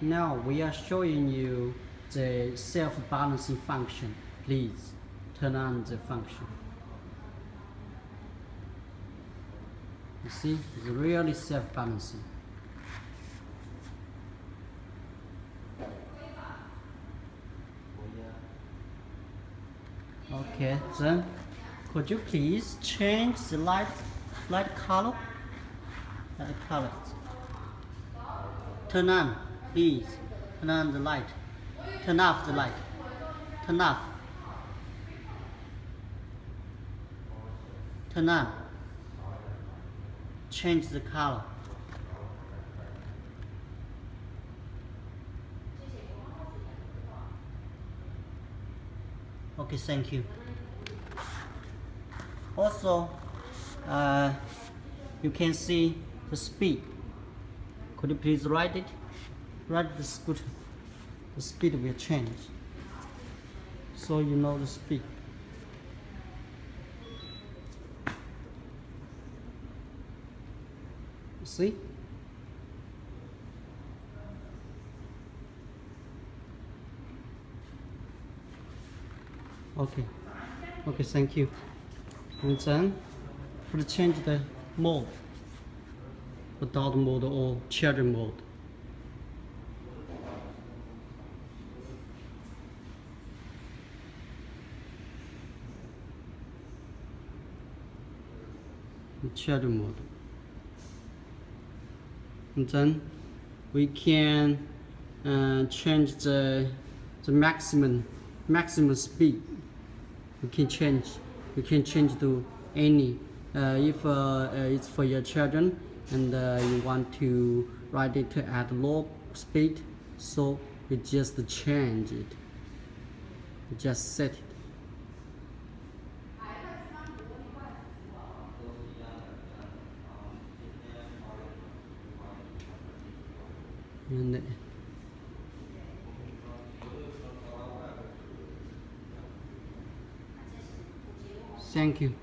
Now we are showing you the self-balancing function. Please turn on the function. You see, it's really self-balancing. Okay, then could you please change the light color? Turn on, please. Turn on the light. Turn off the light. Turn off. Turn on. Change the color. Okay, thank you. Also, you can see the speed. Could you please write it? Write the scooter. The speed will change, so you know the speed. See? Okay. Okay, thank you. And then we'll change the mode, adult mode or children mode. Children mode. And then we can change the maximum speed. We can change to any. If it's for your children and you want to ride it at low speed, so we just change it. We just set it. And thank you.